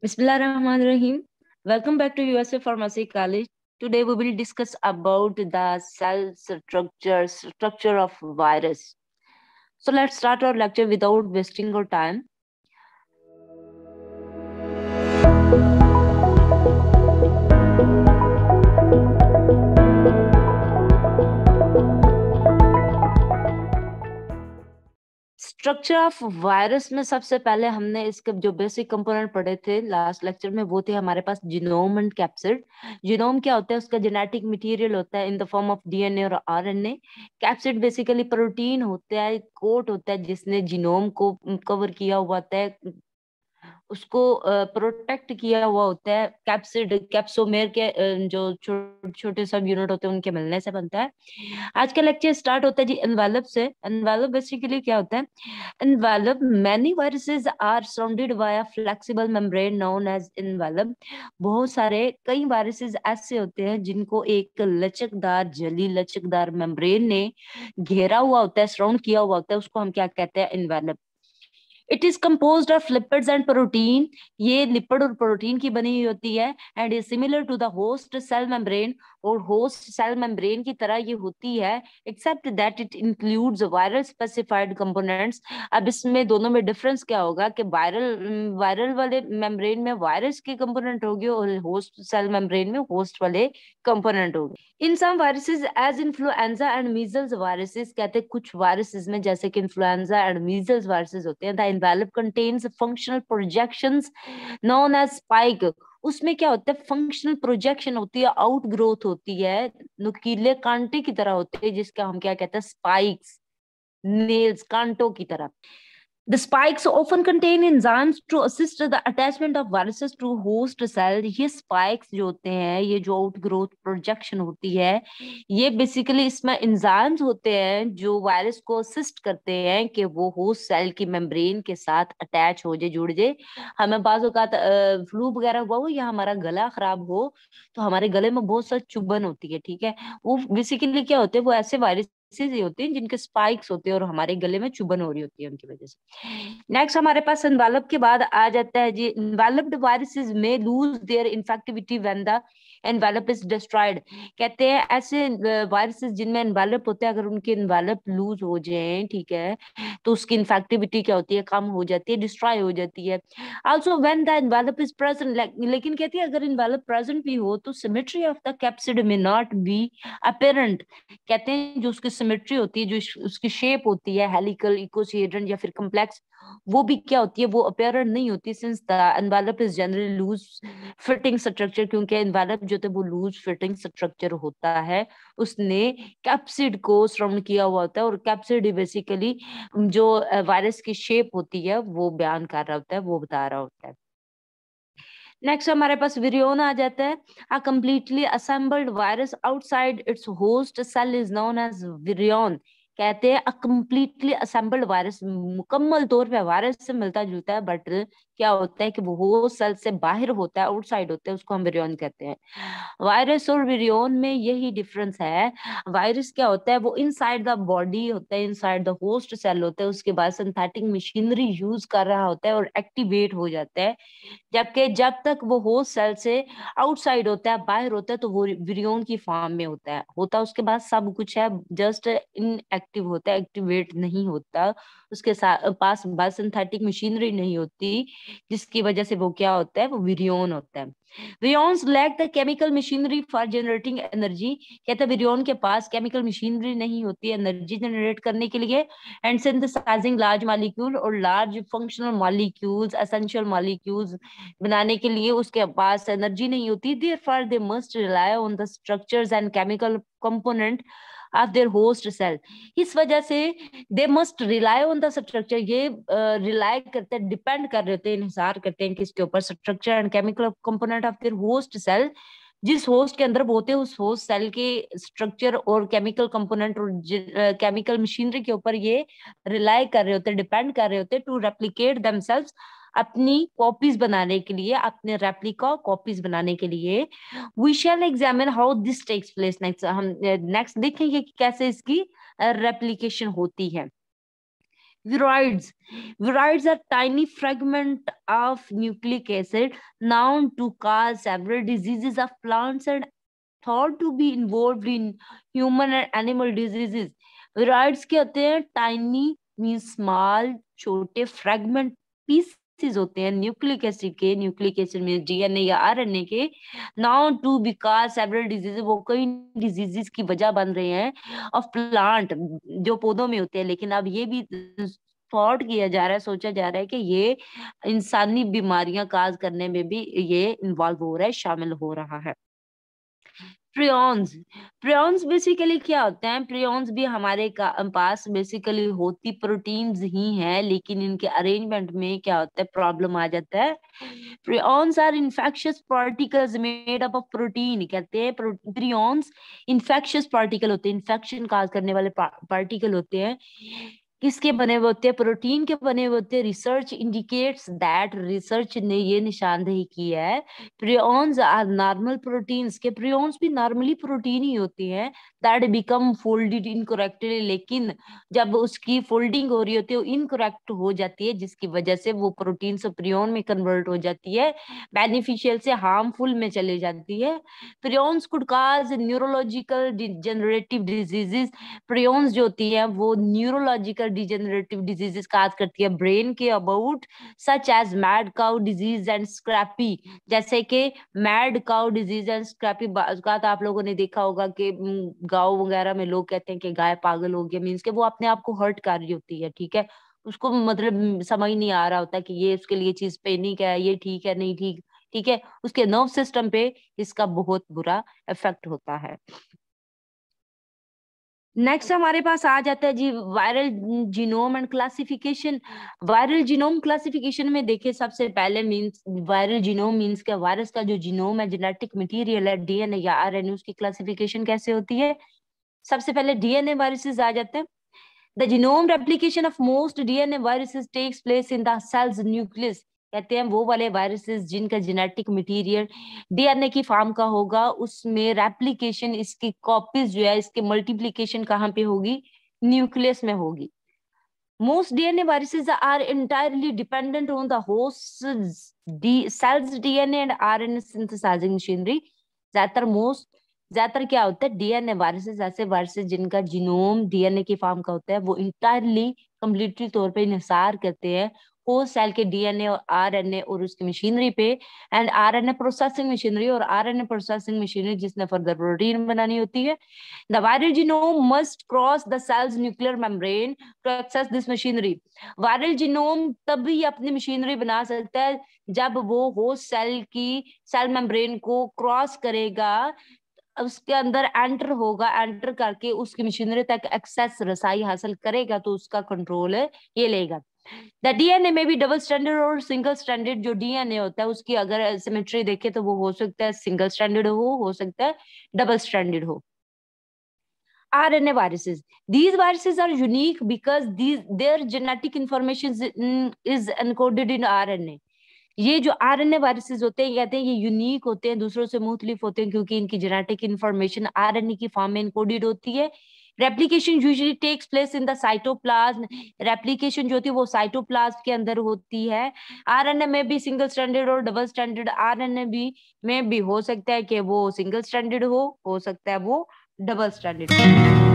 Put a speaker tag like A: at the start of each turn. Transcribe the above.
A: Bismillahirrahmanirrahim. Welcome back to USA Pharmacy College. Today we will discuss about the cell structure of virus. So let's start our lecture without wasting our time. Structure of virus में सबसे पहले हमने इसके जो basic component पढ़े थे last lecture में, वो थे हमारे पास जीनोम एंड कैप्सिड। जीनोम क्या होता है? उसका जेनेटिक मटेरियल होता है in the form of DNA और आरएनए। कैप्सिड बेसिकली प्रोटीन होता है, कोट होता है जिसने जीनोम को कवर किया हुआ होता है, उसको प्रोटेक्ट किया हुआ होता है। कैप्सिड कैप्सोमेर के जो छोटे छोटे सब यूनिट होते हैं उनके मिलने से बनता है। आज का लेक्चर स्टार्ट होता है जी एनवेलप से। एनवेलप बेसिकली क्या होता है? Envelope many viruses are surrounded by a flexible membrane known as envelope. बहुत सारे कई वायरसेस ऐसे होते हैं जिनको एक लचकदार जली लचकदार मेम्ब्रेन ने घेरा हुआ होता है, सराउंड किया हुआ होता है, उसको हम क्या कहते हैं? Envelope. It is composed of lipids and protein. ये लिपिड और प्रोटीन की बनी हुई होती है and is similar to the host cell membrane, और होस्ट सेल मेम्ब्रेन की तरह ये होती है, except that it includes viral specified components. अब इसमें दोनों में डिफरेंस क्या होगा कि वायरल वायरल वाले मेम्ब्रेन में वायरस के कंपोनेंट होंगे और होस्ट सेल मेम्ब्रेन में होस्ट वाले कंपोनेंट होंगे। In some viruses as influenza and measles viruses, कहते हैं कुछ वायरसेस में जैसे कि इन्फ्लुएंजा एंड मीजल्स वायरसेस होते हैं, the envelope contains functional projections known as spike. उसमें क्या होता है? फंक्शनल प्रोजेक्शन होती है, आउट ग्रोथ होती है, नुकीले कांटे की तरह होते हैं, जिसका हम क्या कहते हैं? स्पाइक्स, नेल्स, कांटों की तरह। The spikes often contain enzymes to assist the attachment of viruses to host cell. ये spikes जो होते हैं, ये जो outgrowth projection होती है, ये basically इसमें enzymes होते हैं जो वायरस को असिस्ट करते हैं कि वो होस्ट सेल की मेम्ब्रेन के साथ अटैच हो जाए, जुड़ जाए। हमें बाज़ औक़ात फ्लू वगैरह हुआ हो या हमारा गला खराब हो तो हमारे गले में बहुत सारी चुभन होती है, ठीक है? वो बेसिकली क्या होते हैं? वो ऐसे वायरस ही होते हैं जिनके स्पाइक्स होते हैं और हमारे गले में चुभन हो रही होती है उनकी वजह से। नेक्स्ट हमारे पास एनवेलप के बाद आ जाता है जी एनवेलप्ड वायरसेस में lose their infectivity when the envelope is destroyed. कहते हैं ऐसे वायरसेस जिनमें एनवेलप होते हैं, अगर उनके एनवेलप लूज हो जाए, ठीक है, तो उसकी इन्फेक्टिविटी क्या होती है? कम हो जाती है, डिस्ट्रॉय हो जाती है। Also when the envelope is present, लेकिन कहती है अगर एनवेलप प्रेजेंट भी हो तो सिमेट्री ऑफ द कैप्सिड में नॉट बी अपेरेंट। कहते हैं जो उसकी सिमेट्री होती है, जो उसकी शेप होती है, हेलिकल, इकोहेड्रन या फिर कॉम्प्लेक्स, वो भी क्या होती है? वो अपेरेंट नहीं होती, since the envelope is generally loose fitting structure. क्योंकि एनवेलप जो है वो लूज फिटिंग स्ट्रक्चर होता है, उसने कैप्सिड को सराउंड किया हुआ होता है, और कैप्सिड बेसिकली जो वायरस की शेप होती है वो बयान कर रहा होता है, वो बता रहा होता है। नेक्स्ट हमारे पास विरियोन आ जाता है। A completely assembled virus outside its host cell is known as virion. कहते हैं अ कंप्लीटली असेंबल्ड वायरस, मुकम्मल तौर पे वायरस से मिलता जुलता है, बट क्या होता है कि वो होस्ट सेल से बाहर होता है, आउटसाइड होता है, उसको हम विरियोन कहते हैं। वायरस और विरियोन में यही डिफरेंस है। वायरस क्या होता है? वो इनसाइड द बॉडी होता है, इनसाइड द होस्ट सेल होता है, उसके बाद सिंथेटिक मशीनरी यूज कर रहा होता है और एक्टिवेट हो जाता है। जबकि जब तक वो होस्ट सेल से आउटसाइड होता है, बाहर होता है, तो वो विरियोन की फॉर्म में होता है उसके बाद सब कुछ है, जस्ट इनएक्टिव होता है, एक्टिवेट नहीं होता। उसके साथ पास सिंथेटिक मशीनरी नहीं होती, जिसकी वजह से वो क्या होता है? वो विरियोन होता है। Virions lack the chemical machinery for generating energy. कहते हैं विरियोन के पास केमिकल मशीनरी नहीं होती है एनर्जी जनरेट करने के लिए, एंड सिंथेसाइजिंग लार्ज मॉलिक्यूल और large functional molecules, essential molecules बनाने के लिए उसके पास एनर्जी नहीं होती। Therefore they must rely on the structures and chemical component of their host cell. इस वजह से they must rely on the structure, ये रिलाई करते हैं, डिपेंड कर रहे होते हैं, इंहिसार करते हैं किसके ऊपर? Structure and chemical component of their host cell. जिस होस्ट के अंदर वो होते हैं उस होस्ट सेल के स्ट्रक्चर और केमिकल कंपोनेंट और केमिकल मशीनरी के ऊपर ये रिलाई कर रहे होते हैं, डिपेंड कर रहे होते हैं, टू रेप्लिकेट देमसेल्व्स, अपनी कॉपीज बनाने के लिए, अपने रेप्लिका कॉपीज बनाने के लिए। We shall examine how this takes place. Next हम नेक्स्ट देखेंगे कि कैसे इसकी रेप्लिकेशन होती है। Viroids. Viroids are tiny fragment of nucleic acid known to cause several diseases of plants and thought to be involved in human and animal diseases. Viroids क्या होते हैं? Tiny means small, छोटे fragment pieces होते हैं nucleic acid के, nucleic acid में DNA या RNA के, now to because several disease, वो कई डिजीजेस की वजह बन रहे हैं ऑफ प्लांट, जो पौधों में होते हैं। लेकिन अब ये भी थॉट किया जा रहा है, सोचा जा रहा है कि ये इंसानी बीमारियां काज करने में भी ये इन्वॉल्व हो रहा है, शामिल हो रहा है। प्रियॉन्स। प्रियॉन्स बेसिकली क्या होते हैं? प्रियॉन्स भी हमारे पास बेसिकली होती प्रोटीन्स ही हैं, लेकिन इनके अरेंजमेंट में क्या होता है, प्रॉब्लम आ जाता है। Prions are infectious particles made up of protein. कहते हैं प्रियॉन्स इन्फेक्शियस पार्टिकल होते हैं, इन्फेक्शन काज करने वाले पार्टिकल होते हैं। किसके बने हुए होते हैं? प्रोटीन के बने हुए होते हैं। रिसर्च इंडिकेट्स दैट, रिसर्च ने ये निशानदेही की है, प्रियॉन्स आर नॉर्मल प्रोटीन्स के, प्रियॉन्स भी नॉर्मली प्रोटीन ही होती हैं, दैट बिकम फोल्डेड इनकरेक्टली, लेकिन जब उसकी फोल्डिंग हो रही होती है वो इनकरेक्ट हो जाती है, जिसकी वजह से वो प्रोटीन से प्रियॉन में कन्वर्ट हो जाती है, बेनिफिशियल से हार्मफुल में चले जाती है। Prions could cause neurological degenerative diseases. Prions जो होती है वो न्यूरोलॉजिकल डिजेनरेटिव डिजीजेस काज करती है ब्रेन के about, such as mad cow disease and scrapie, जैसे कि mad cow disease and scrapie. बात आप लोगों ने देखा होगा कि गांव वगैरह में लोग कहते हैं कि गाय पागल हो गई, मीन्स के वो अपने आप को हर्ट कर रही होती है, ठीक है, उसको मतलब समझ नहीं आ रहा होता कि ये उसके लिए चीज पेनिक है, ये ठीक है नहीं ठीक, ठीक है, उसके नर्व सिस्टम पे इसका बहुत बुरा इफेक्ट होता है। नेक्स्ट हमारे पास आ जाता है जी viral genome and classification. Viral genome classification में देखिए, सबसे पहले मींस वायरल जीनोम मींस क्या, वायरस का जो जीनोम है, जेनेटिक मटेरियल है, डीएनए या आरएनए, उसकी क्लासिफिकेशन कैसे होती है? सबसे पहले डीएनए वायरसेस आ जाते हैं। The genome replication of most DNA viruses takes place in the cell's nucleus. कहते हैं वो वाले वायरसेस जिनका जेनेटिक मटेरियल डीएनए की फॉर्म का होगा, उसमें रेप्लिकेशन, इसकी कॉपीज जो है, इसके मल्टीप्लिकेशन कहाँ पे होगी? न्यूक्लियस में होगी। Most DNA viruses are entirely dependent on the host's cell's DNA and RNA synthesizing machinery. ज्यादातर क्या होता है, डीएनए वायरसेस, ऐसे वायरसेस जिनका जीनोम डीएनए की फॉर्म का होता है, वो इंटायरली कम्प्लीटली तौर पे इंहिसार करते हैं होस्ट सेल के डीएनए और आरएनए और उसकी मशीनरी पे, एंड आरएनए प्रोसेसिंग मशीनरी, और आरएनए प्रोसेसिंग मशीनरी जिसने फर्दर प्रोटीन बनानी होती है। The viral genome must cross the cell's nuclear membrane to access this machinery. Viral genome तभी अपनी मशीनरी बना सकता है जब वो होस्ट सेल की सेल मेम्ब्रेन को क्रॉस करेगा, उसके अंदर एंटर होगा, एंटर करके उसकी मशीनरी तक एक्सेस, रसाई हासिल करेगा, तो उसका कंट्रोल ये लेगा। द डीएनए में भी डबल स्टैंडर्ड और सिंगल स्टैंडर्ड, जो डीएनए होता है उसकी अगर सिमेट्री देखे तो वो हो सकता है सिंगल स्टैंडर्ड हो सकता है डबल स्टैंडर्ड हो। RNA viruses. These viruses are unique because their genetic information is encoded in RNA. ये जो आरएनए वायरसेस होते हैं, कहते हैं ये यूनिक होते हैं, दूसरों से मुख्तलिफ होते हैं, क्योंकि इनकी जेनेटिक इंफॉर्मेशन आरएनए की फॉर्म में एनकोडेड होती है। Replication usually takes place in the cytoplasm. Replication जो होती है वो साइटोप्लाज्म के अंदर होती है। आरएनए में भी सिंगल स्टैंडर्ड और डबल स्टैंडर्ड, आरएनए भी में भी हो सकता है कि वो सिंगल स्टैंडर्ड हो सकता है वो डबल स्टैंडर्ड।